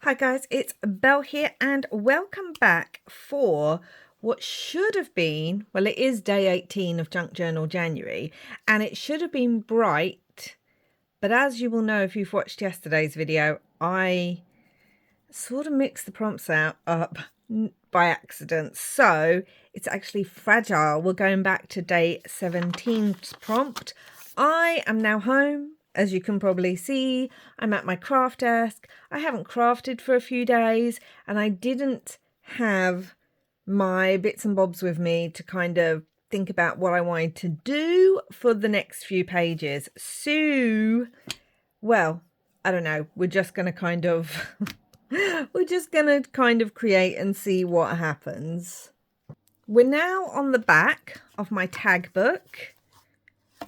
Hi guys, it's Belle here and welcome back for what should have been, well it is day 18 of Junk Journal January and it should have been bright, but as you will know if you've watched yesterday's video, I sort of mixed the prompts up by accident, so it's actually fragile. We're going back to day 17's prompt. I am now home. As you can probably see, I'm at my craft desk. I haven't crafted for a few days and I didn't have my bits and bobs with me to kind of think about what I wanted to do for the next few pages. So, well, I don't know. We're just going to kind of create and see what happens. We're now on the back of my tag book.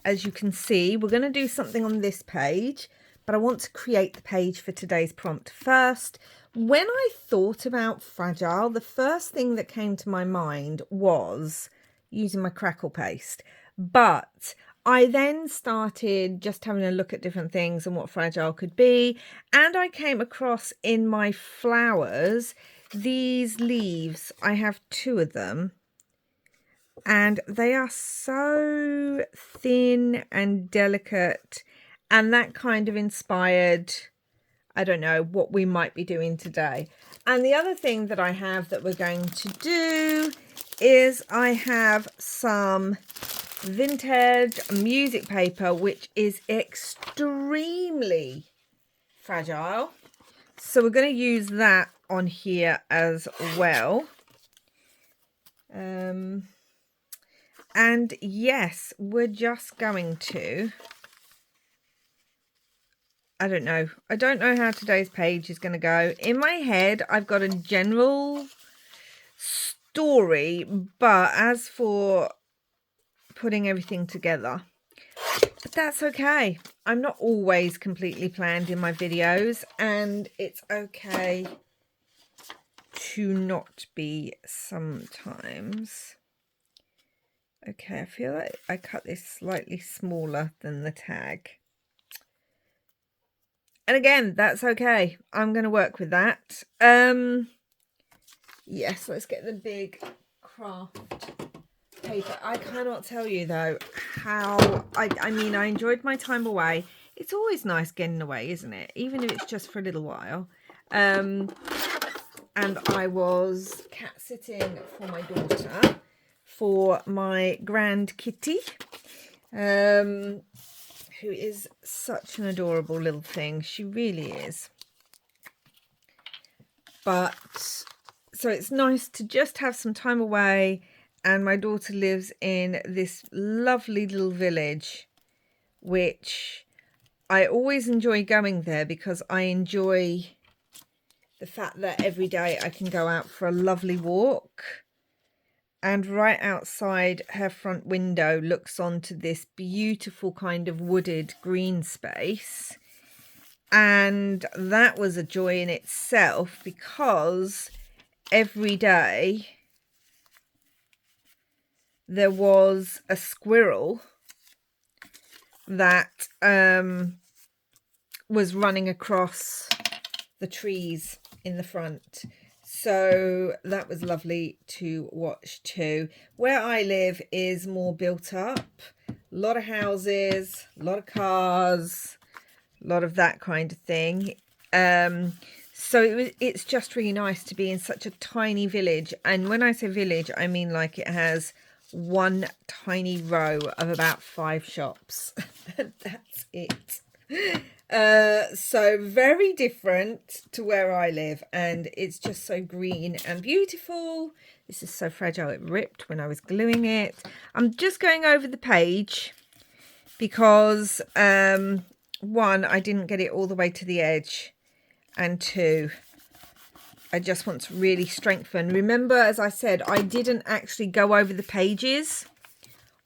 As you can see, we're going to do something on this page, but I want to create the page for today's prompt first. When I thought about fragile, the first thing that came to my mind was using my crackle paste, but I then started just having a look at different things and what fragile could be, and I came across in my flowers these leaves. I have two of them. And they are so thin and delicate, and that kind of inspired, I don't know, what we might be doing today. And the other thing that I have that we're going to do is I have some vintage music paper, which is extremely fragile. So we're going to use that on here as well. And yes, we're just going to, I don't know how today's page is going to go. In my head, I've got a general story, but as for putting everything together, but that's okay. I'm not always completely planned in my videos, and it's okay to not be sometimes. Okay, I feel like I cut this slightly smaller than the tag. And again, that's okay. I'm going to work with that. Yes, let's get the big craft paper. I cannot tell you, though, how... I mean, I enjoyed my time away. It's always nice getting away, isn't it? Even if it's just for a little while. And I was cat-sitting for my daughter, for my grand kitty, who is such an adorable little thing. She really is. But so it's nice to just have some time away, and my daughter lives in this lovely little village, which I always enjoy going there because I enjoy the fact that every day I can go out for a lovely walk. And right outside her front window looks onto this beautiful kind of wooded green space. And that was a joy in itself because every day there was a squirrel that was running across the trees in the front. So that was lovely to watch too. Where I live is more built up, a lot of houses, a lot of cars, a lot of that kind of thing. So it's just really nice to be in such a tiny village. And when I say village, I mean like it has one tiny row of about 5 shops. That's it. So very different to where I live, and it's just so green and beautiful. This is so fragile, it ripped when I was gluing it. I'm just going over the page because one, I didn't get it all the way to the edge, and two, I just want to really strengthen. Remember, as I said, I didn't actually go over the pages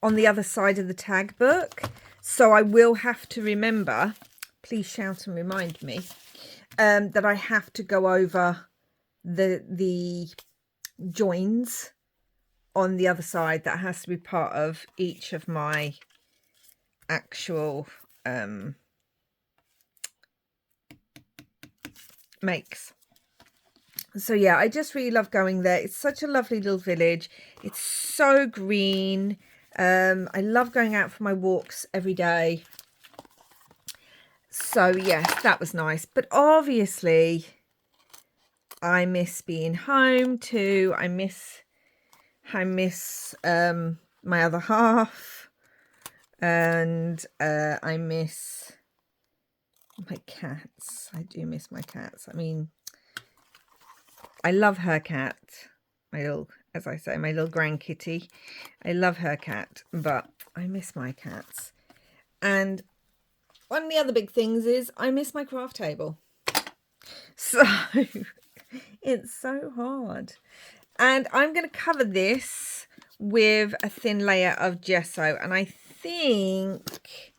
on the other side of the tag book, so I will have to remember, please shout and remind me, that I have to go over the joins on the other side. That has to be part of each of my actual makes. So yeah, I just really love going there. It's such a lovely little village. It's so green. I love going out for my walks every day. So yes, that was nice. But obviously, I miss being home too. I miss my other half, and I miss my cats. I do miss my cats. I mean, I love her cat, my little, as I say, my little grand kitty. I love her cat, but I miss my cats. And one of the other big things is I miss my craft table. So it's so hard. And I'm going to cover this with a thin layer of gesso. And I think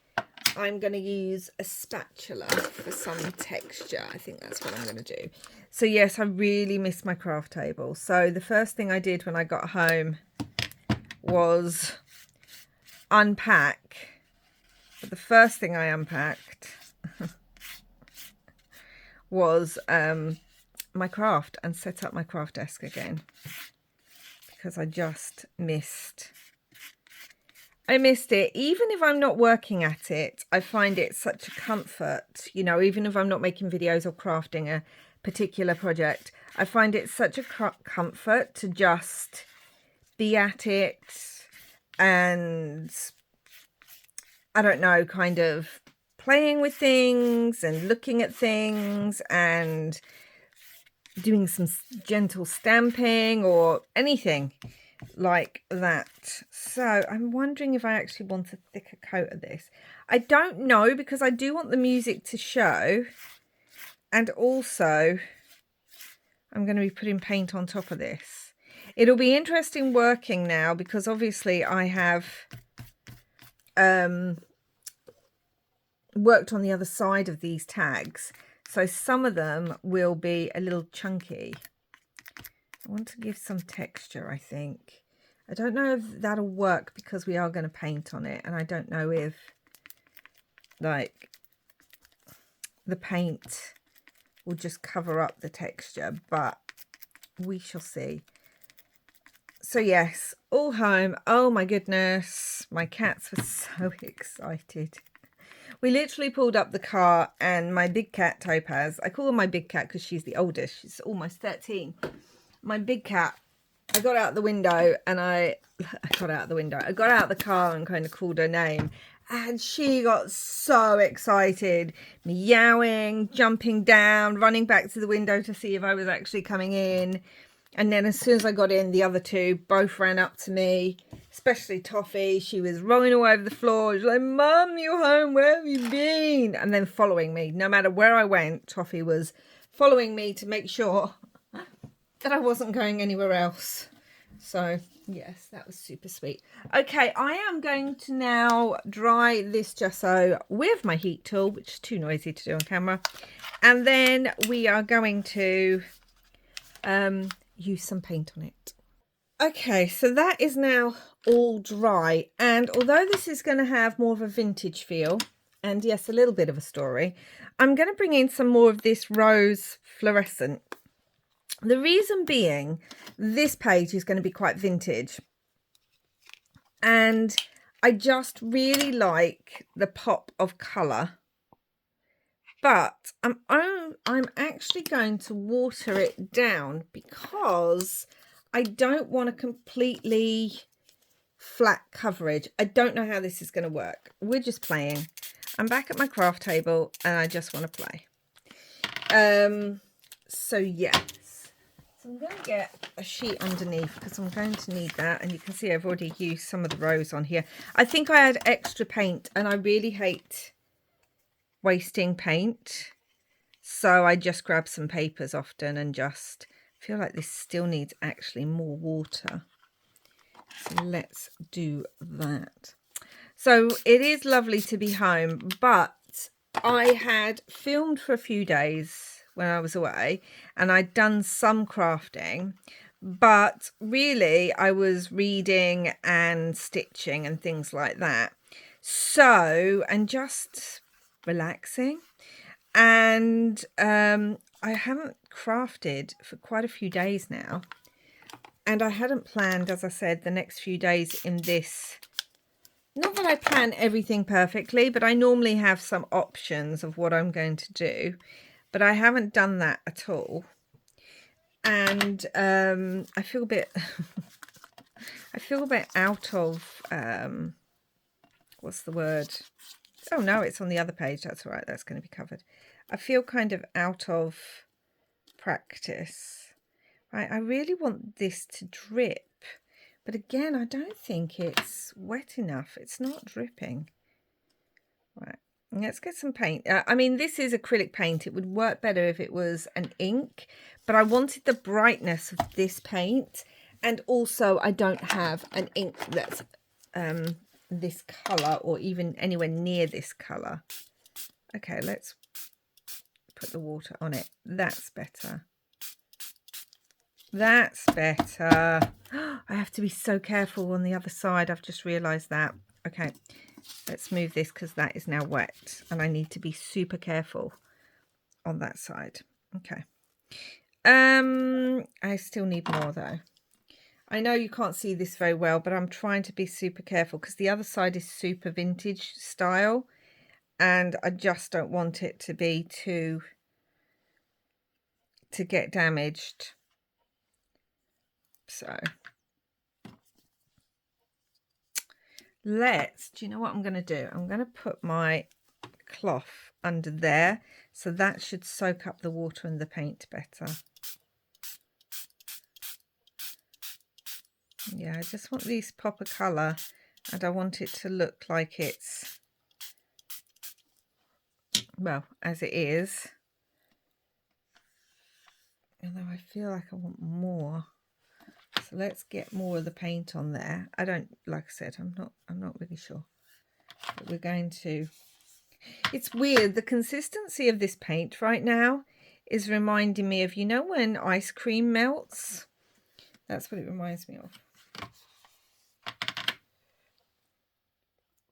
I'm going to use a spatula for some texture. I think that's what I'm going to do. So yes, I really miss my craft table. So the first thing I did when I got home was unpack. But the first thing I unpacked was my craft and set up my craft desk again, because I just missed it. Even if I'm not working at it, I find it such a comfort, you know, even if I'm not making videos or crafting a particular project, I find it such a comfort to just be at it and, I don't know, kind of playing with things and looking at things and doing some gentle stamping or anything like that. So I'm wondering if I actually want a thicker coat of this. I don't know, because I do want the music to show, and also I'm going to be putting paint on top of this. It'll be interesting working now, because obviously I have worked on the other side of these tags, so some of them will be a little chunky. I want to give some texture, I think. I don't know if that'll work, because we are going to paint on it, and I don't know if, like, the paint will just cover up the texture, but we shall see. So yes, all home. Oh my goodness, my cats were so excited. We literally pulled up the car, and my big cat Topaz, I call her my big cat because she's the oldest, she's almost 13. My big cat, I got out the window and I got out the car and kind of called her name, and she got so excited, meowing, jumping down, running back to the window to see if I was actually coming in. And then as soon as I got in, the other two both ran up to me, especially Toffee. She was rolling all over the floor. She was like, "Mum, you home? Where have you been?" And then following me. No matter where I went, Toffee was following me to make sure that I wasn't going anywhere else. So yes, that was super sweet. Okay, I am going to now dry this gesso with my heat tool, which is too noisy to do on camera. And then we are going to use some paint on it. Okay, so that is now all dry, and although this is going to have more of a vintage feel, and yes, a little bit of a story, I'm going to bring in some more of this rose fluorescent. The reason being, this page is going to be quite vintage, and I just really like the pop of colour. But I'm actually going to water it down, because I don't want a completely flat coverage. I don't know how this is going to work. We're just playing. I'm back at my craft table and I just want to play. So yes. So I'm going to get a sheet underneath, because I'm going to need that. And you can see I've already used some of the rose on here. I think I had extra paint, and I really hate wasting paint, so I just grab some papers often and just feel like this still needs actually more water. So let's do that. So it is lovely to be home, but I had filmed for a few days when I was away, and I'd done some crafting, but really I was reading and stitching and things like that. So, and just relaxing. And I haven't crafted for quite a few days now, and I hadn't planned, as I said, the next few days in this. Not that I plan everything perfectly, but I normally have some options of what I'm going to do, but I haven't done that at all. And I feel a bit I feel a bit out of what's the word? Oh no, it's on the other page. That's all right, that's going to be covered. I feel kind of out of practice. Right, I really want this to drip, but again, I don't think it's wet enough. It's not dripping. Right, let's get some paint. I mean, this is acrylic paint. It would work better if it was an ink, but I wanted the brightness of this paint, and also I don't have an ink that's this colour or even anywhere near this colour. Okay, let's put the water on it. That's better. That's better. I have to be so careful on the other side. I've just realised that. Okay, let's move this because that is now wet and I need to be super careful on that side. Okay. I still need more though. I know you can't see this very well, but I'm trying to be super careful because the other side is super vintage style and I just don't want it to be to get damaged. So do you know what I'm going to do? I'm going to put my cloth under there, so that should soak up the water and the paint better. Yeah, I just want these pop of colour and I want it to look like it's, well, as it is. Although I feel like I want more. So let's get more of the paint on there. I don't, like I said, I'm not really sure. But we're going to, it's weird, the consistency of this paint right now is reminding me of, you know, when ice cream melts? That's what it reminds me of.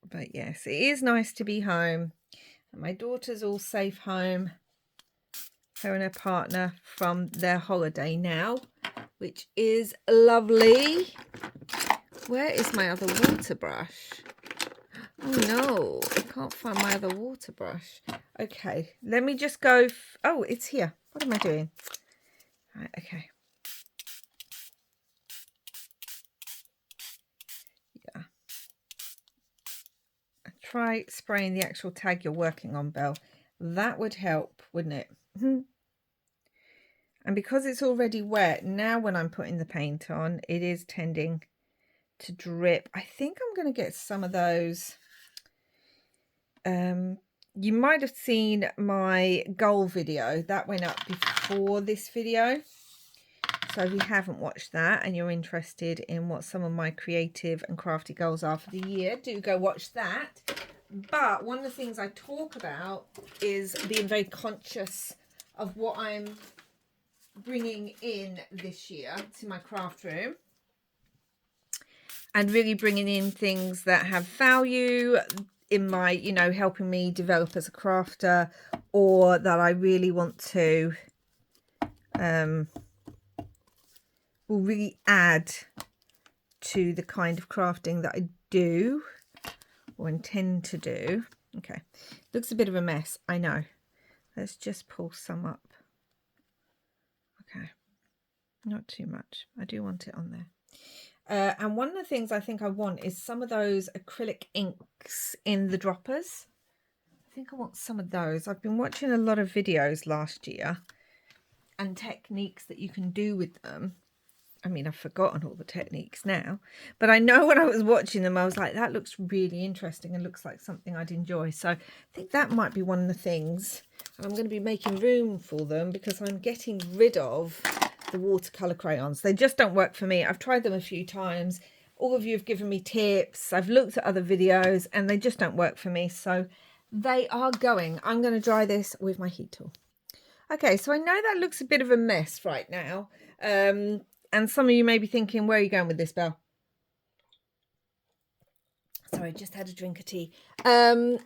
But yes, it is nice to be home. And my daughter's all safe home. Her and her partner from their holiday now, which is lovely. Where is my other water brush? Oh no, I can't find my other water brush. Okay, let me just go. Oh, it's here. What am I doing? Right, okay. Yeah. Try spraying the actual tag you're working on, Belle. That would help, wouldn't it? And because it's already wet, now when I'm putting the paint on, it is tending to drip. I think I'm going to get some of those. You might have seen my goal video. That went up before this video. So if you haven't watched that and you're interested in what some of my creative and crafty goals are for the year, do go watch that. But one of the things I talk about is being very conscious of what I'm bringing in this year to my craft room, and really bringing in things that have value in my, you know, helping me develop as a crafter, or that I really want to will really add to the kind of crafting that I do or intend to do. Okay, looks a bit of a mess, I know. Let's just pull some up. Okay, not too much. I do want it on there. And one of the things I think I want is some of those acrylic inks in the droppers. I think I want some of those. I've been watching a lot of videos last year and techniques that you can do with them. I mean, I've forgotten all the techniques now, but I know when I was watching them, I was like, that looks really interesting and looks like something I'd enjoy. So I think that might be one of the things. And I'm going to be making room for them because I'm getting rid of the watercolor crayons. They just don't work for me. I've tried them a few times. All of you have given me tips. I've looked at other videos and they just don't work for me. So they are going. I'm going to dry this with my heat tool. Okay, so I know that looks a bit of a mess right now. And some of you may be thinking, where are you going with this, Belle? Sorry, just had a drink of tea. But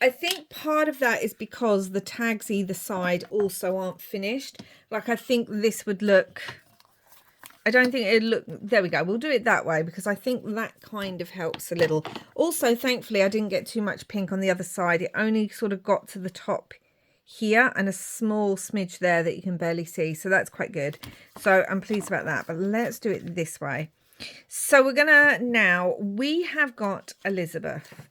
I think part of that is because the tags either side also aren't finished. Like, I think this would look, I don't think it'd look, there we go. We'll do it that way because I think that kind of helps a little. Also, thankfully, I didn't get too much pink on the other side. It only sort of got to the top here and a small smidge there that you can barely see. So that's quite good. So I'm pleased about that. But let's do it this way. So we're gonna, now we have got Elizabeth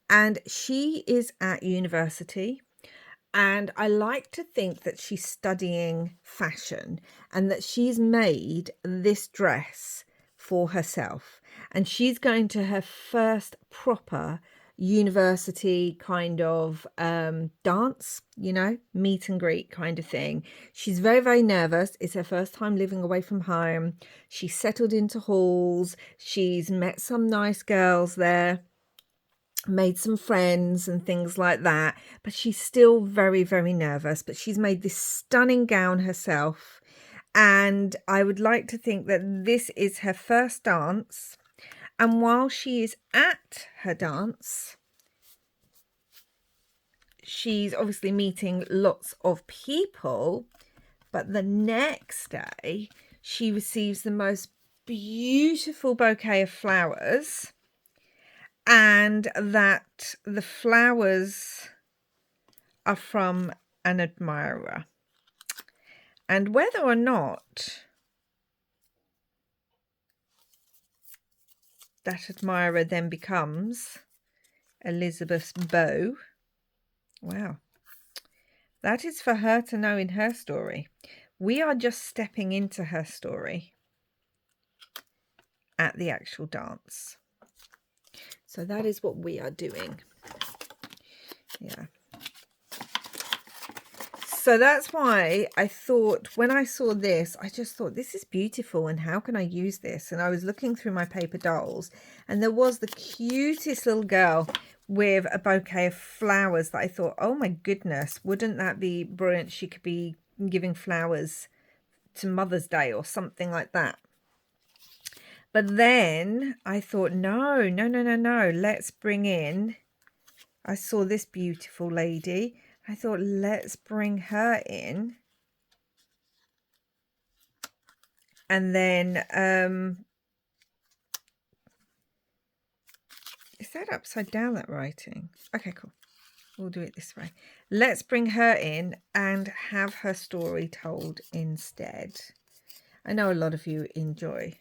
and she is at university, and I like to think that she's studying fashion and that she's made this dress for herself, and she's going to her first proper university kind of dance, you know, meet and greet kind of thing. She's very, very nervous. It's her first time living away from home. She's settled into halls. She's met some nice girls there, made some friends and things like that, but she's still very, very nervous. But she's made this stunning gown herself, and I would like to think that this is her first dance. And while she is at her dance, she's obviously meeting lots of people. But the next day, she receives the most beautiful bouquet of flowers, and that the flowers are from an admirer. And whether or not that admirer then becomes Elizabeth's beau, wow, that is for her to know in her story. We are just stepping into her story at the actual dance. So that is what we are doing. Yeah. So that's why I thought, when I saw this, I just thought, this is beautiful and how can I use this? And I was looking through my paper dolls, and there was the cutest little girl with a bouquet of flowers that I thought, oh my goodness, wouldn't that be brilliant? She could be giving flowers to Mother's Day or something like that. But then I thought, no, let's bring in, I saw this beautiful lady. I thought, let's bring her in. And then, is that upside down, that writing? Okay, cool. We'll do it this way. Let's bring her in and have her story told instead. I know a lot of you enjoy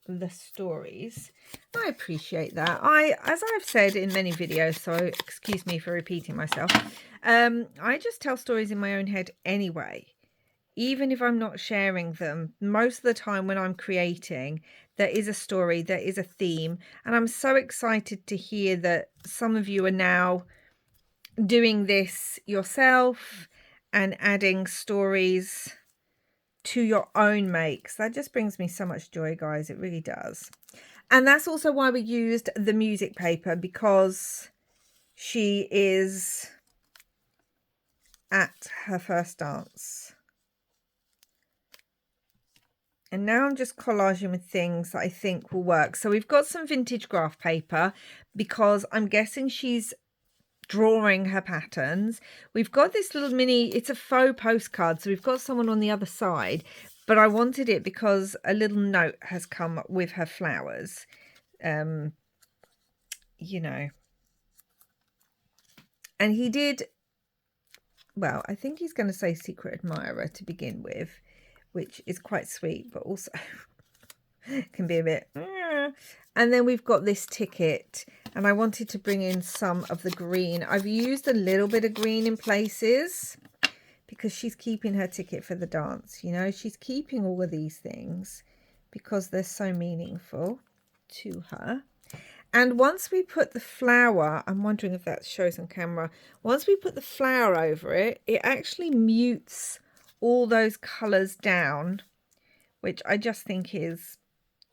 the stories. I appreciate that. As I've said in many videos, so excuse me for repeating myself, I just tell stories in my own head anyway, even if I'm not sharing them. Most of the time when I'm creating, there is a story, there is a theme, and I'm so excited to hear that some of you are now doing this yourself and adding stories to your own makes. That just brings me so much joy, guys. It really does. And that's also why we used the music paper, because she is at her first dance. And now I'm just collaging with things that I think will work. So we've got some vintage graph paper, because I'm guessing she's drawing her patterns. We've got this little mini, it's a faux postcard, so we've got someone on the other side, but I wanted it because a little note has come with her flowers, you know, and he did, well, I think he's going to say secret admirer to begin with, which is quite sweet, but also can be a bit, and then we've got this ticket, and I wanted to bring in some of the green. I've used a little bit of green in places because she's keeping her ticket for the dance. You know, she's keeping all of these things because they're so meaningful to her. And once we put the flower, I'm wondering if that shows on camera. Once we put the flower over it, it actually mutes all those colours down, which I just think is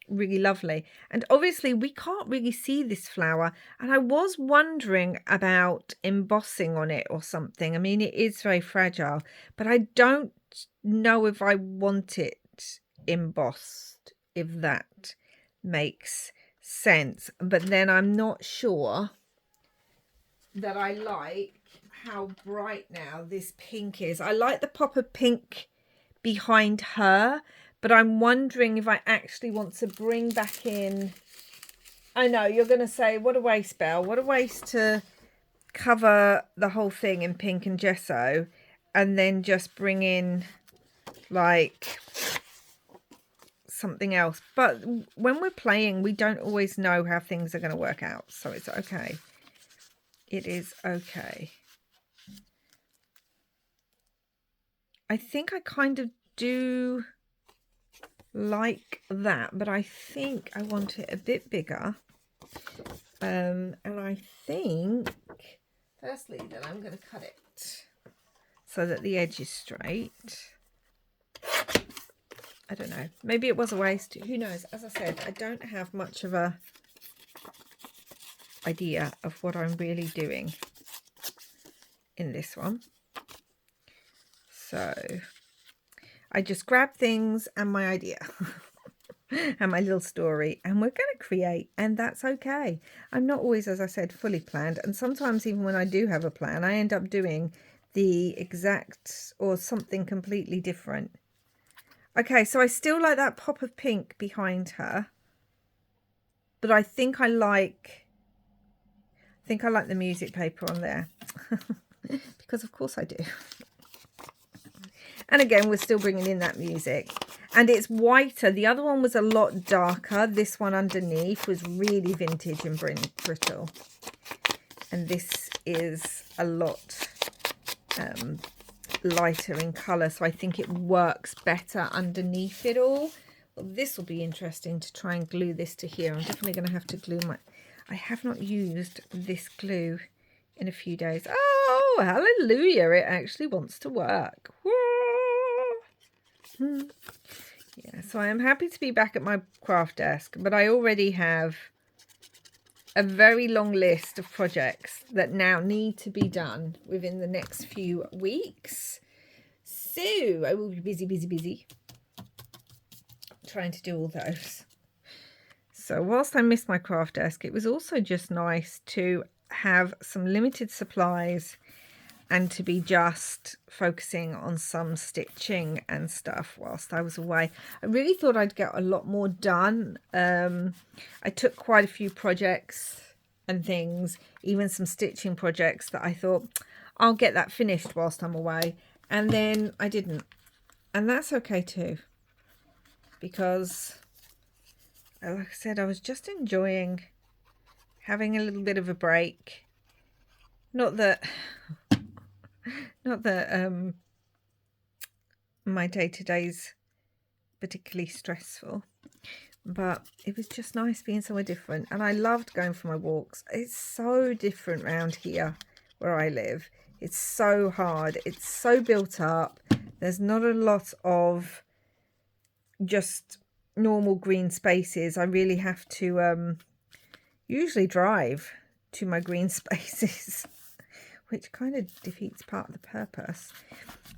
really lovely. And obviously we can't really see this flower, and I was wondering about embossing on it or something. I mean, it is very fragile, but I don't know if I want it embossed, if that makes sense. But then I'm not sure that I like how bright now this pink is. I like the pop of pink behind her, but I'm wondering if I actually want to bring back in... I know, you're going to say, what a waste, Belle. What a waste to cover the whole thing in pink and gesso and then just bring in, like, something else. But when we're playing, we don't always know how things are going to work out. So it's okay. It is okay. I think I kind of do like that, but I think I want it a bit bigger. And I think, firstly, that I'm going to cut it so that the edge is straight. I don't know. Maybe it was a waste. Who knows? As I said, I don't have much of a idea of what I'm really doing in this one. So I just grab things and my idea and my little story, and we're going to create, and that's okay. I'm not always, as I said, fully planned, and sometimes even when I do have a plan, I end up doing the exact or something completely different. Okay, so I still like that pop of pink behind her, but I think I like the music paper on there because of course I do. And again, we're still bringing in that music. And it's whiter. The other one was a lot darker. This one underneath was really vintage and brittle. And this is a lot lighter in colour. So I think it works better underneath it all. Well, this will be interesting to try and glue this to here. I'm definitely going to have to glue my... I have not used this glue in a few days. Oh, hallelujah. It actually wants to work. Woo! Yeah, so I am happy to be back at my craft desk, but I already have a very long list of projects that now need to be done within the next few weeks. So I will be busy trying to do all those. So whilst I missed my craft desk, it was also just nice to have some limited supplies and to be just focusing on some stitching and stuff whilst I was away. I really thought I'd get a lot more done. I took quite a few projects and things, even some stitching projects that I thought I'll get that finished whilst I'm away. And then I didn't. And that's okay too. Because, like I said, I was just enjoying having a little bit of a break. Not that my day-to-day's particularly stressful, but it was just nice being somewhere different. And I loved going for my walks. It's so different around here where I live. It's so hard. It's so built up. There's not a lot of just normal green spaces. I really have to usually drive to my green spaces, which kind of defeats part of the purpose.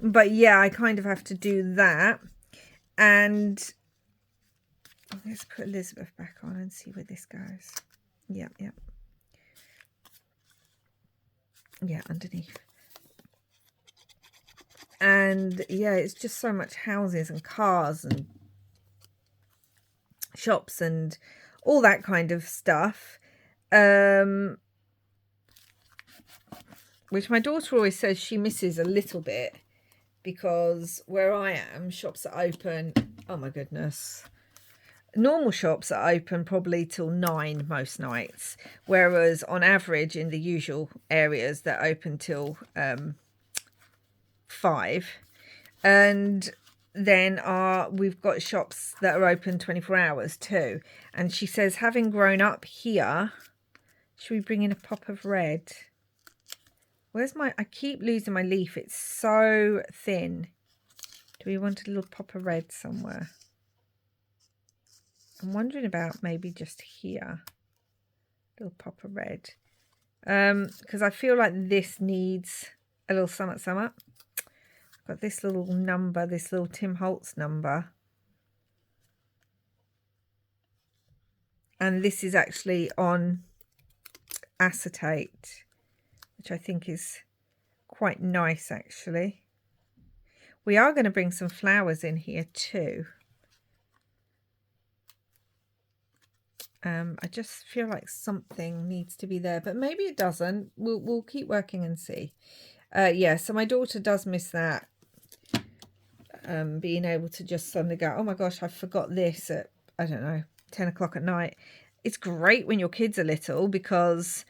But yeah, I kind of have to do that. And let's put Elizabeth back on and see where this goes. Yeah, underneath. And yeah, it's just so much houses and cars and shops and all that kind of stuff. Which my daughter always says she misses a little bit, because where I am, shops are open, oh my goodness, normal shops are open probably till 9 most nights, whereas on average in the usual areas they're open till 5. And then we've got shops that are open 24 hours too. And she says, having grown up here, should we bring in a pop of red? Where's I keep losing my leaf. It's so thin. Do we want a little pop of red somewhere? I'm wondering about maybe just here. A little pop of red. Because I feel like this needs a little sum up. I've got this little number, this little Tim Holtz number. And this is actually on acetate, which I think is quite nice actually. We are going to bring some flowers in here too. I just feel like something needs to be there, but maybe it doesn't. We'll keep working and see. Yeah, so my daughter does miss that. Being able to just suddenly go, oh my gosh, I forgot this at, I don't know, 10 o'clock at night. It's great when your kids are little because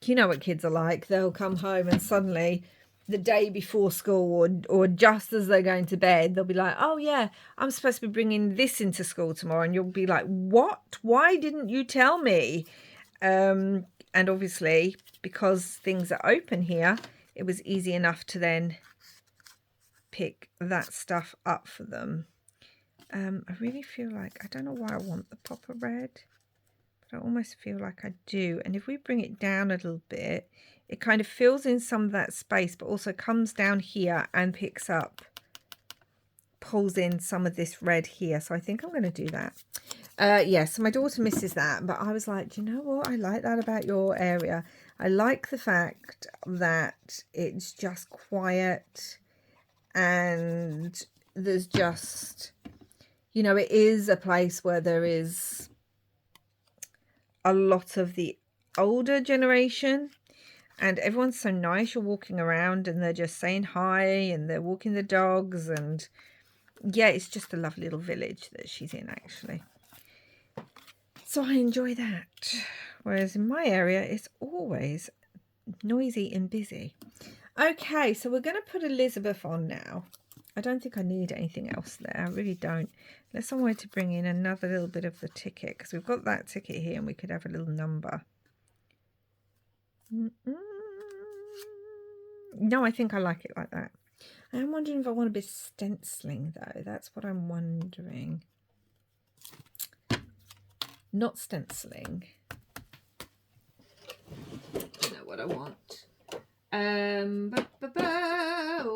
you know what kids are like. They'll come home and suddenly the day before school or just as they're going to bed, they'll be like, oh yeah, I'm supposed to be bringing this into school tomorrow. And you'll be like, what? Why didn't you tell me? And obviously, because things are open here, it was easy enough to then pick that stuff up for them. I really feel like, I don't know why I want the popper red, but I almost feel like I do. And if we bring it down a little bit, it kind of fills in some of that space, but also comes down here and pulls in some of this red here. So I think I'm going to do that. Yeah, so my daughter misses that, but I was like, do you know what? I like that about your area. I like the fact that it's just quiet and there's just, you know, it is a place where there is a lot of the older generation. And everyone's so nice. You're walking around and they're just saying hi and they're walking the dogs. And yeah, it's just a lovely little village that she's in, actually. So I enjoy that. Whereas in my area, it's always noisy and busy. Okay, so we're going to put Elizabeth on now. I don't think I need anything else there. I really don't. Unless I wanted to bring in another little bit of the ticket. Because we've got that ticket here and we could have a little number. No, I think I like it like that. I am wondering if I want a bit of stenciling though. That's what I'm wondering. Not stenciling. I know what I want.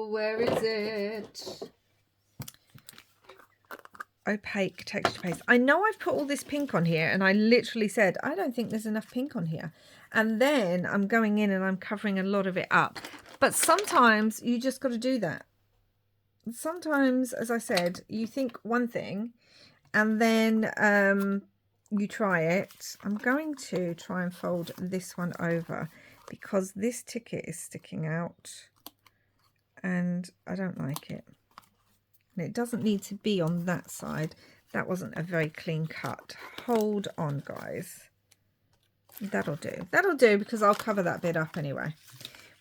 Where is it? Opaque texture paste. I know I've put all this pink on here and I literally said, I don't think there's enough pink on here. And then I'm going in and I'm covering a lot of it up. But sometimes you just got to do that. Sometimes, as I said, you think one thing and then you try it. I'm going to try and fold this one over because this ticket is sticking out and I don't like it. And it doesn't need to be on that side. That wasn't a very clean cut. Hold on, guys. That'll do. That'll do because I'll cover that bit up anyway.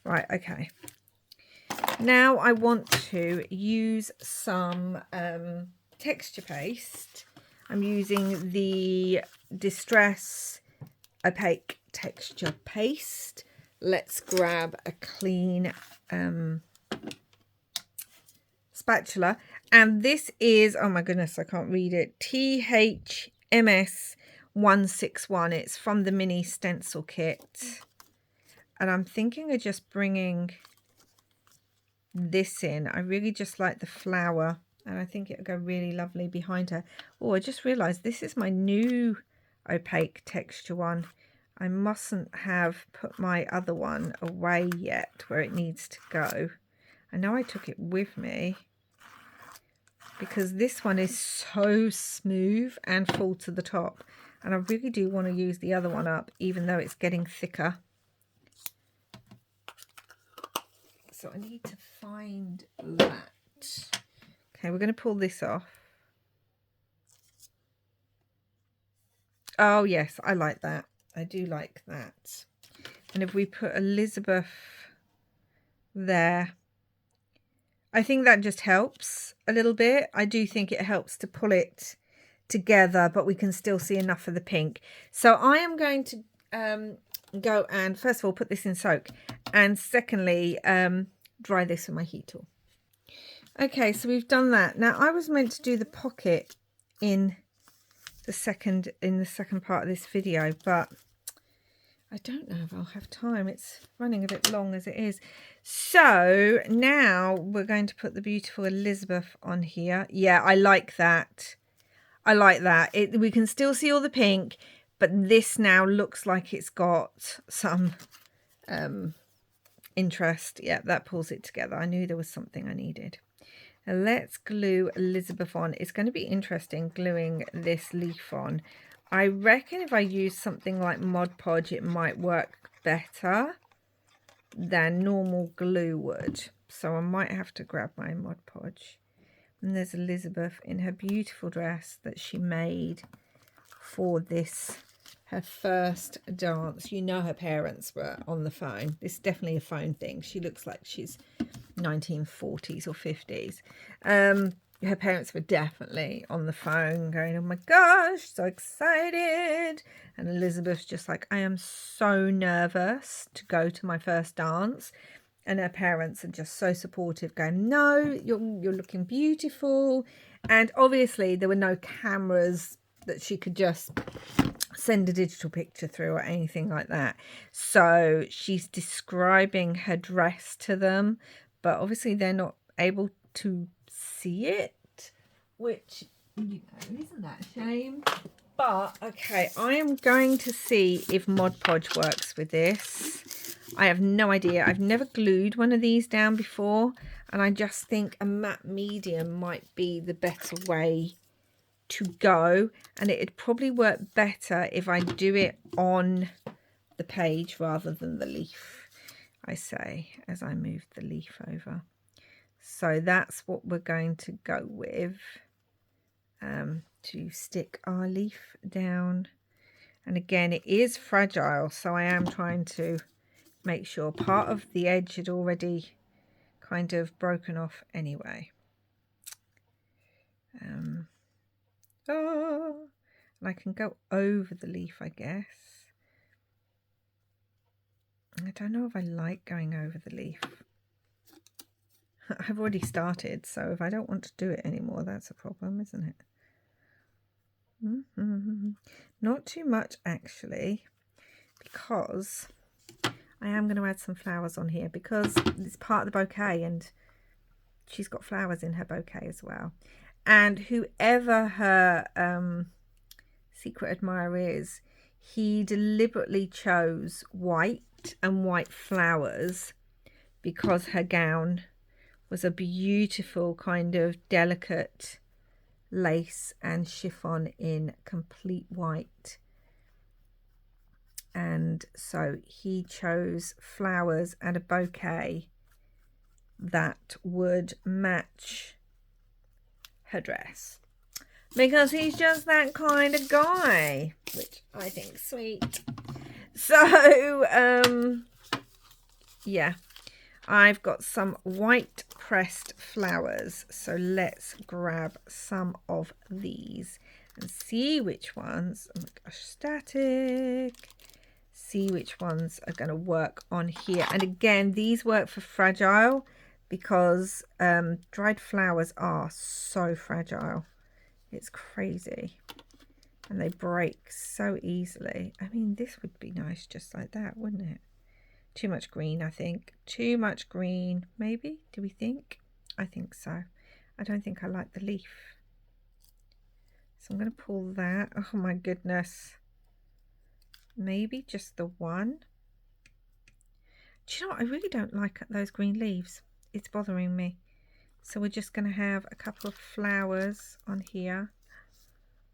Right, okay. Now I want to use some texture paste. I'm using the Distress Opaque Texture Paste. Let's grab a clean spatula. And this is, oh my goodness, I can't read it. THMS 161. It's from the mini stencil kit. And I'm thinking of just bringing this in. I really just like the flower. And I think it'll go really lovely behind her. Oh, I just realised this is my new opaque texture one. I mustn't have put my other one away yet where it needs to go. I know I took it with me because this one is so smooth and full to the top. And I really do want to use the other one up even though it's getting thicker. So I need to find that. Okay, we're going to pull this off. Oh, yes, I like that. I do like that. And if we put Elizabeth there, I think that just helps a little bit. I do think it helps to pull it together, but we can still see enough of the pink. So I am going to go and, first of all, put this in soak. And secondly, dry this with my heat tool. Okay, so we've done that. Now, I was meant to do the pocket in the second part of this video, but I don't know if I'll have time. It's running a bit long as it is. So now we're going to put the beautiful Elizabeth on here. Yeah, I like that. I like that. We can still see all the pink, but this now looks like it's got some interest. Yeah, that pulls it together. I knew there was something I needed. And let's glue Elizabeth on. It's going to be interesting gluing this leaf on. I reckon if I use something like Mod Podge, it might work better than normal glue would. So I might have to grab my Mod Podge. And there's Elizabeth in her beautiful dress that she made for this, her first dance. You know her parents were on the phone. This is definitely a phone thing. She looks like she's 1940s or 50s. Her parents were definitely on the phone going, oh my gosh, so excited. And Elizabeth's just like, I am so nervous to go to my first dance. And her parents are just so supportive, going, no, you're looking beautiful. And obviously there were no cameras that she could just send a digital picture through or anything like that. So she's describing her dress to them, but obviously they're not able to see it, which, you know, isn't that a shame? But okay, I am going to see if Mod Podge works with this. I have no idea. I've never glued one of these down before, and I just think a matte medium might be the better way to go, and it'd probably work better if I do it on the page rather than the leaf, I say, as I move the leaf over. So that's what we're going to go with, to stick our leaf down. And again, it is fragile, so I am trying to make sure part of the edge had already kind of broken off anyway. Oh, and I can go over the leaf, I guess. I don't know if I like going over the leaf. I've already started, so if I don't want to do it anymore, that's a problem, isn't it? Not too much, actually, because I am going to add some flowers on here because it's part of the bouquet and she's got flowers in her bouquet as well. And whoever her secret admirer is, he deliberately chose white and white flowers because her gown was a beautiful kind of delicate lace and chiffon in complete white. And so he chose flowers and a bouquet that would match her dress because he's just that kind of guy, which I think sweet. So yeah, I've got some white pressed flowers, so let's grab some of these and see which ones, oh my gosh, static, see which ones are going to work on here. And again, these work for fragile because dried flowers are so fragile. It's crazy. And they break so easily. I mean, this would be nice just like that, wouldn't it? Too much green, I think. Too much green, maybe? Do we think? I think so. I don't think I like the leaf. So I'm going to pull that. Oh my goodness. Maybe just the one. Do you know what? I really don't like those green leaves. It's bothering me. So we're just going to have a couple of flowers on here.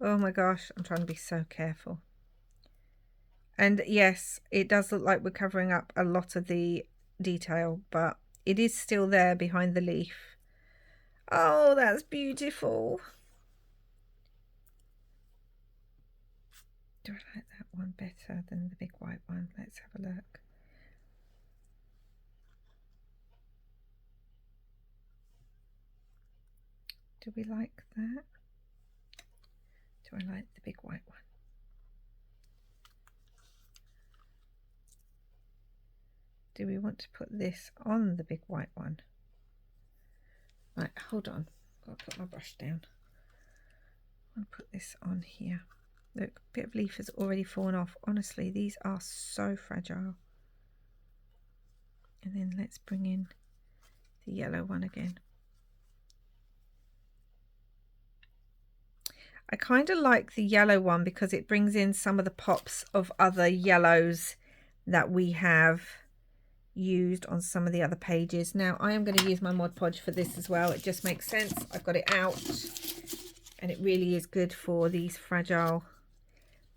Oh my gosh, I'm trying to be so careful. And yes, it does look like we're covering up a lot of the detail, but it is still there behind the leaf. Oh, that's beautiful. Do I like that one better than the big white one? Let's have a look. Do we like that? Do I like the big white one? Do we want to put this on the big white one? Right, hold on. I've got to put my brush down. I'll put this on here. Look, a bit of leaf has already fallen off. Honestly, these are so fragile. And then let's bring in the yellow one again. I kind of like the yellow one because it brings in some of the pops of other yellows that we have used on some of the other pages. Now I am going to use my Mod Podge for this as well. It just makes sense. I've got it out and it really is good for these fragile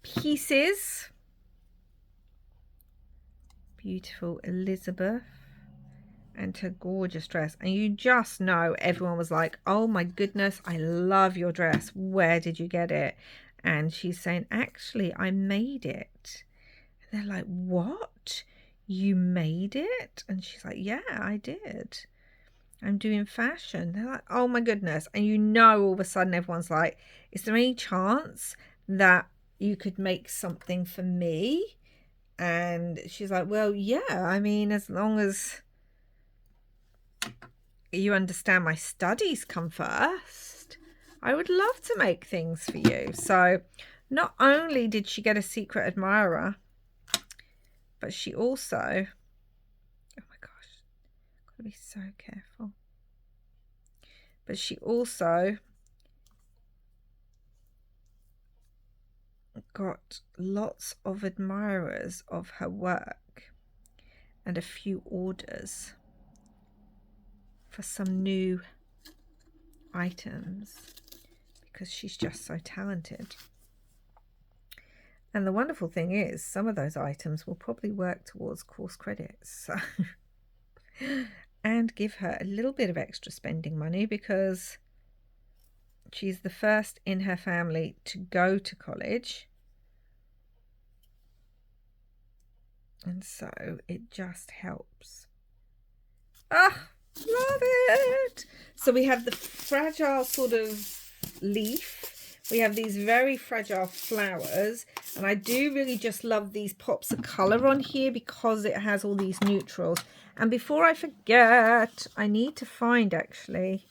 pieces. Beautiful Elizabeth and her gorgeous dress, and you just know everyone was like, oh my goodness, I love your dress, where did you get it? And she's saying, actually I made it. And they're like, what, you made it? And she's like, yeah, I did, I'm doing fashion. They're like, oh my goodness. And you know, all of a sudden everyone's like, is there any chance that you could make something for me? And she's like, well, yeah, I mean, as long as you understand my studies come first, I would love to make things for you. So not only did she get a secret admirer, but she also, oh my gosh, gotta be so careful. But she also got lots of admirers of her work and a few orders for some new items because she's just so talented. And the wonderful thing is, some of those items will probably work towards course credits, so and give her a little bit of extra spending money because she's the first in her family to go to college. And so it just helps. Ah, love it. So we have the fragile sort of leaf. We have these very fragile flowers. And I do really just love these pops of colour on here because it has all these neutrals. And before I forget, I need to find actually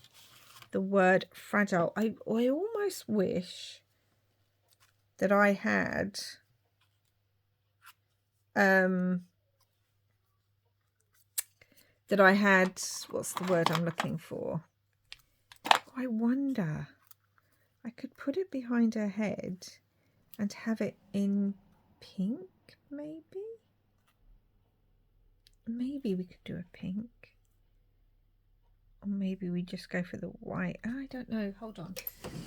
the word fragile. I almost wish that I had what's the word I'm looking for? I wonder, I could put it behind her head and have it in pink, maybe? Maybe we could do a pink. Or maybe we just go for the white. I don't know. Hold on.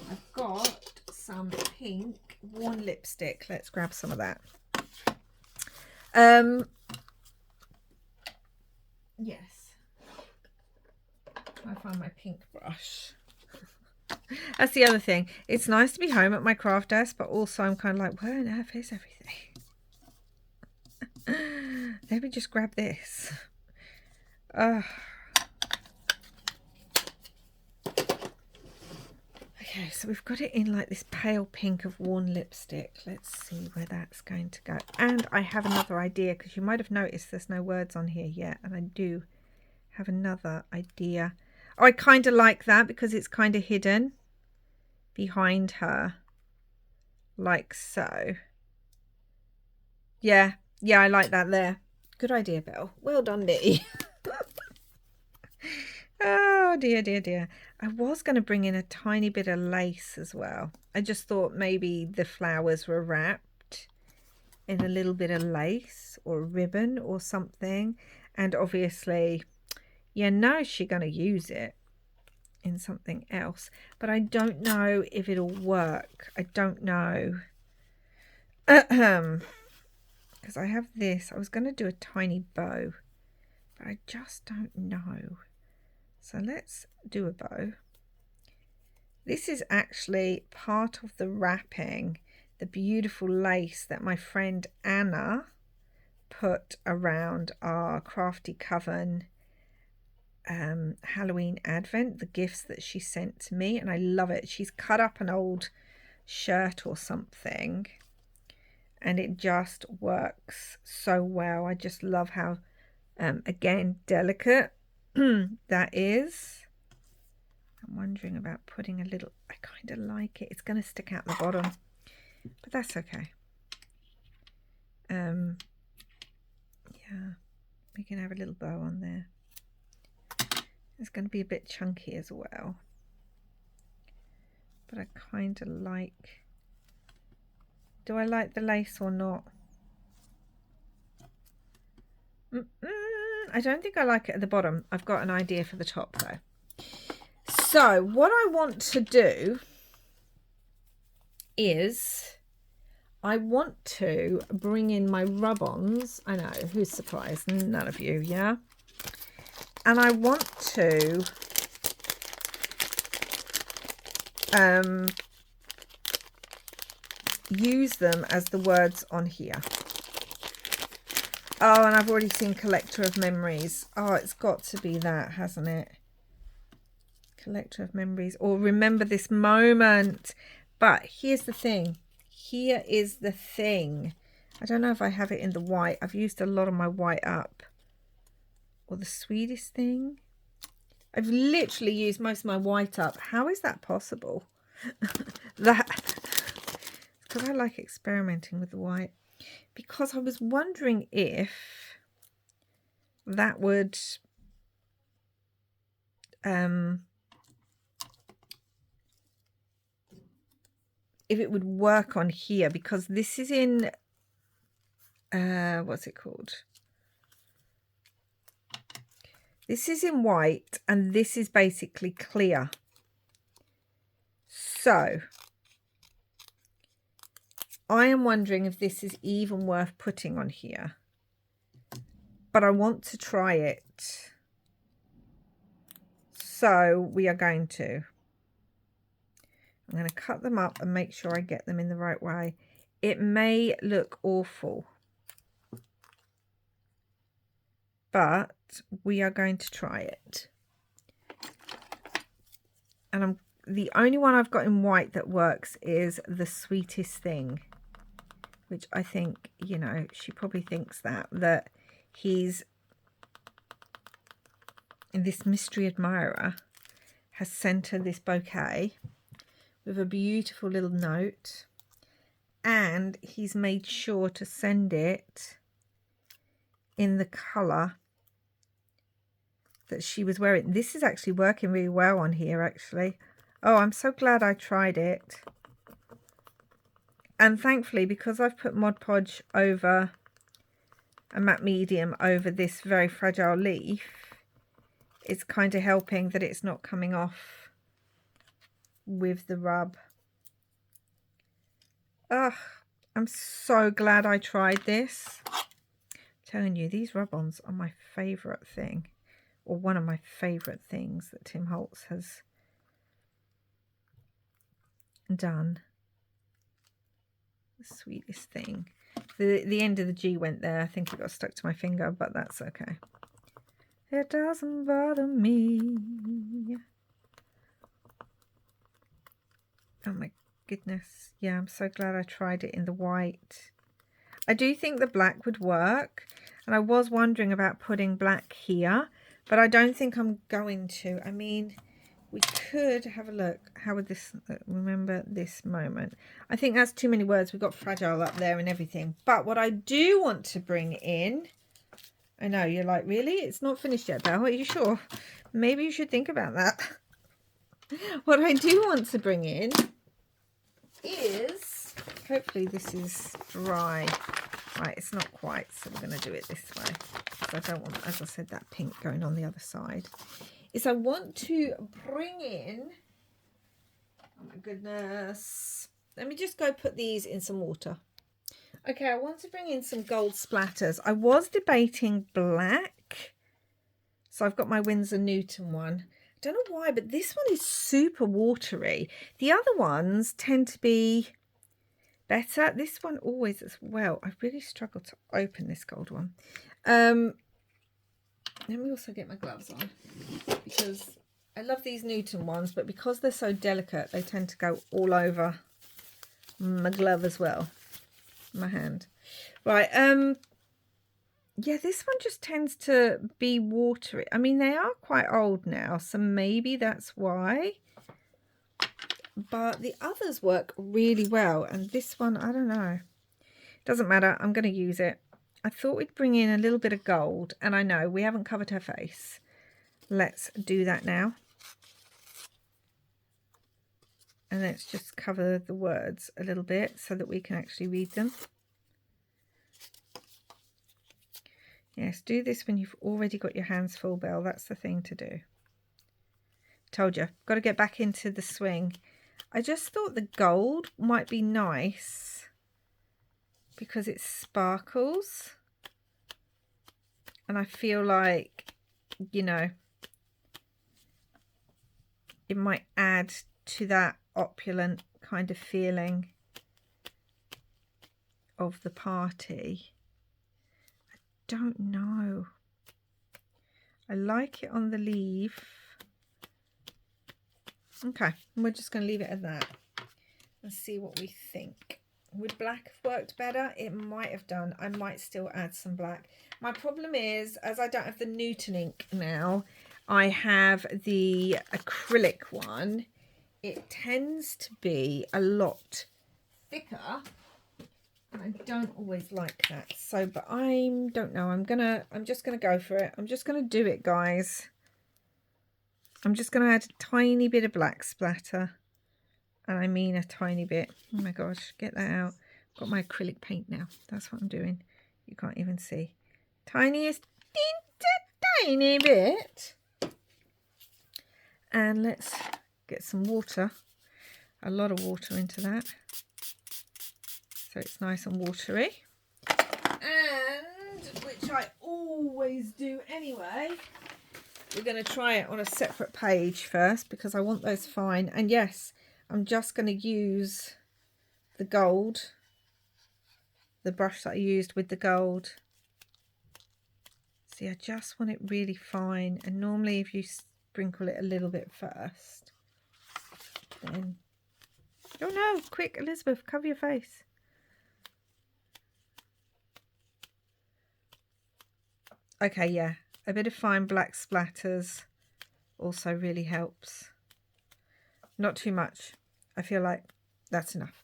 I've got some pink Worn lipstick. Let's grab some of that. Yes. I find my pink brush. That's the other thing. It's nice to be home at my craft desk, but also I'm kind of like, where on earth is everything? Let me just grab this. Okay, so we've got it in like this pale pink of Worn lipstick. Let's see where that's going to go. And I have another idea, because you might have noticed there's no words on here yet. And I do have another idea. Oh, I kind of like that because it's kind of hidden behind her. Like so. Yeah, I like that there. Good idea, Belle. Well done, Dee. Oh, dear. I was going to bring in a tiny bit of lace as well. I just thought maybe the flowers were wrapped in a little bit of lace or ribbon or something. And obviously, you know she's going to use it in something else. But I don't know if it'll work. I don't know. Because I have this. I was going to do a tiny bow, but I just don't know. So let's do a bow. This is actually part of the wrapping, the beautiful lace that my friend Anna put around our Crafty Coven Halloween Advent, the gifts that she sent to me, and I love it. She's cut up an old shirt or something, and it just works so well. I just love how, again, delicate that is. I'm wondering about putting a little, I kind of like it. It's going to stick out the bottom, but that's okay. Yeah, we can have a little bow on there. It's going to be a bit chunky as well, but I kind of like, do I like the lace or not? I don't think I like it at the bottom. I've got an idea for the top though. So what I want to do is I want to bring in my rub-ons. I know, who's surprised? None of you, yeah? And I want to use them as the words on here. Oh, and I've already seen Collector of Memories. Oh, it's got to be that, hasn't it? Collector of Memories, or Remember This Moment. But here's the thing. Here is the thing. I don't know if I have it in the white. I've used a lot of my white up. Or the sweetest thing. I've literally used most of my white up. How is that possible? Because I like experimenting with the white. Because I was wondering if that would if it would work on here, because this is in what's it called? This is in white and this is basically clear. So I am wondering if this is even worth putting on here. But I want to try it. So we are going to. I'm going to cut them up and make sure I get them in the right way. It may look awful, but we are going to try it. And the only one I've got in white that works is The Sweetest Thing, which I think, you know, she probably thinks that he's, this mystery admirer has sent her this bouquet with a beautiful little note, and he's made sure to send it in the colour that she was wearing. This is actually working really well on here, actually. Oh, I'm so glad I tried it. And thankfully, because I've put Mod Podge over a matte medium over this very fragile leaf, it's kind of helping that it's not coming off with the rub. Ugh, I'm so glad I tried this. I'm telling you, these rub-ons are my favourite thing, or one of my favourite things that Tim Holtz has done. The Sweetest Thing. The end of the G went there. I think it got stuck to my finger, but that's okay. It doesn't bother me. Oh my goodness. Yeah, I'm so glad I tried it in the white. I do think the black would work, and I was wondering about putting black here, but I don't think I'm going to. I mean, we could have a look. How would this, Remember This Moment? I think that's too many words. We've got fragile up there and everything. But what I do want to bring in, I know you're like, really? It's not finished yet, Belle. Are you sure? Maybe you should think about that. What I do want to bring in is, hopefully this is dry. Right, it's not quite, so we're going to do it this way. Because I don't want, as I said, that pink going on the other side. Is I want to bring in, oh my goodness, let me just go put these in some water. Okay, I want to bring in some gold splatters. I was debating black, so I've got my Winsor Newton one. I don't know why, but this one is super watery. The other ones tend to be better. This one always as well. I really struggle to open this gold one. Let me also get my gloves on, because I love these Newton ones, but because they're so delicate, they tend to go all over my glove as well, my hand. Right, yeah, this one just tends to be watery. I mean, they are quite old now, so maybe that's why. But the others work really well, and this one, I don't know. Doesn't matter, I'm going to use it. I thought we'd bring in a little bit of gold, and I know we haven't covered her face. Let's do that now. And let's just cover the words a little bit so that we can actually read them. Yes, do this when you've already got your hands full, Belle. That's the thing to do. Told you, got to get back into the swing. I just thought the gold might be nice because it sparkles. And I feel like, you know, it might add to that opulent kind of feeling of the party. I don't know. I like it on the leaf. Okay, we're just going to leave it at that and see what we think. Would black have worked better? It might have done. I might still add some black. My problem is, as I don't have the Newton ink now, I have the acrylic one. It tends to be a lot thicker. And I don't always like that. So, but I don't know. I'm just gonna go for it. I'm just gonna do it, guys. I'm just gonna add a tiny bit of black splatter. And I mean a tiny bit. Oh my gosh, get that out. I've got my acrylic paint now. That's what I'm doing. You can't even see. Tiniest, tiny bit. And let's get some water. A lot of water into that. So it's nice and watery. And, which I always do anyway, we're going to try it on a separate page first because I want those fine. And yes, I'm just going to use the gold, the brush that I used with the gold. See, I just want it really fine. And normally if you sprinkle it a little bit first, then... Oh no, quick, Elizabeth, cover your face. Okay, yeah, a bit of fine black splatters also really helps. Not too much. I feel like that's enough.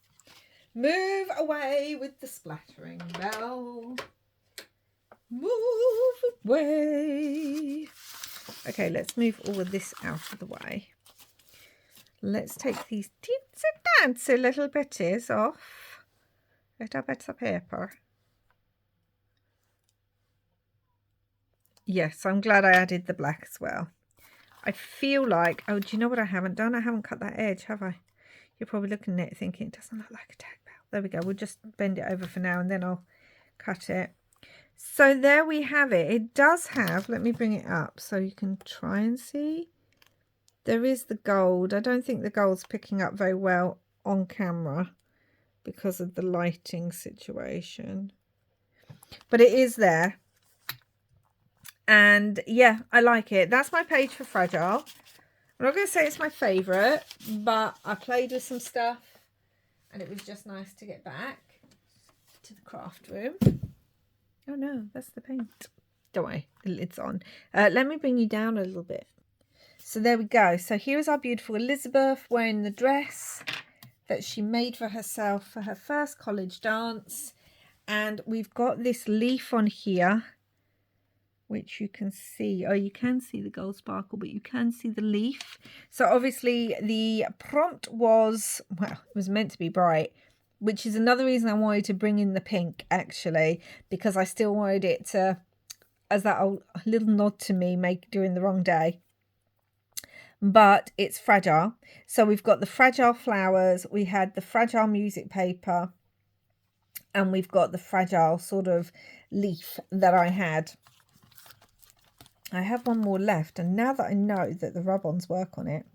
Move away with the splattering, Belle. Move away. Okay, let's move all of this out of the way. Let's take these teensy dancy little bitties off. Little bits of paper. Yes, I'm glad I added the black as well. I feel like, oh, do you know what I haven't done? I haven't cut that edge, have I? You're probably looking at it thinking, it doesn't look like a tag bell. There we go. We'll just bend it over for now and then I'll cut it. So there we have it. It does have, let me bring it up so you can try and see. There is the gold. I don't think the gold's picking up very well on camera because of the lighting situation. But it is there. And yeah, I like it. That's my page for Fragile. I'm not going to say it's my favourite, but I played with some stuff and it was just nice to get back to the craft room. Oh no, that's the paint. Don't worry, the lid's on. Let me bring you down a little bit. So there we go. So here is our beautiful Elizabeth wearing the dress that she made for herself for her first college dance. And we've got this leaf on here, which you can see. Oh, you can see the gold sparkle, but you can see the leaf. So obviously the prompt was, well, it was meant to be bright, which is another reason I wanted to bring in the pink, actually, because I still wanted it to, as that old little nod to me, make during the wrong day. But it's fragile. So we've got the fragile flowers, we had the fragile music paper, and we've got the fragile sort of leaf that I had. I have one more left, and now that I know that the rub-ons work on it,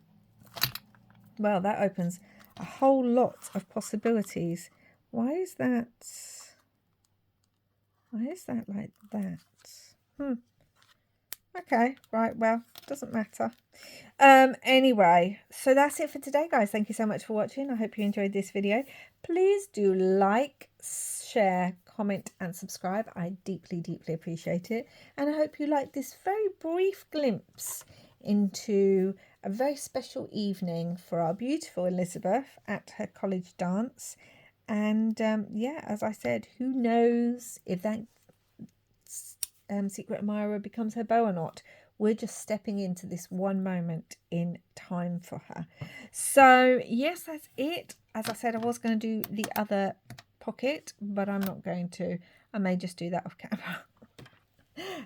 well, that opens a whole lot of possibilities. Why is that like that? Okay, right, well, doesn't matter. Anyway, so that's it for today, guys. Thank you so much for watching. I hope you enjoyed this video. Please do like, share, comment and subscribe. I deeply, deeply appreciate it. And I hope you like this very brief glimpse into a very special evening for our beautiful Elizabeth at her college dance. And yeah, as I said, who knows if that secret admirer becomes her beau or not. We're just stepping into this one moment in time for her. So yes, that's it. As I said, I was going to do the other pocket, but I'm not going to. I may just do that off camera.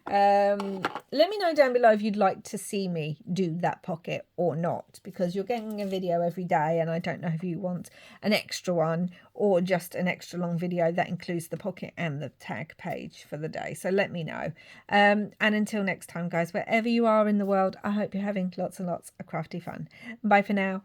Let me know down below if you'd like to see me do that pocket or not, because you're getting a video every day and I don't know if you want an extra one or just an extra long video that includes the pocket and the tag page for the day. So let me know. And until next time, guys, wherever you are in the world, I hope you're having lots and lots of crafty fun. Bye for now.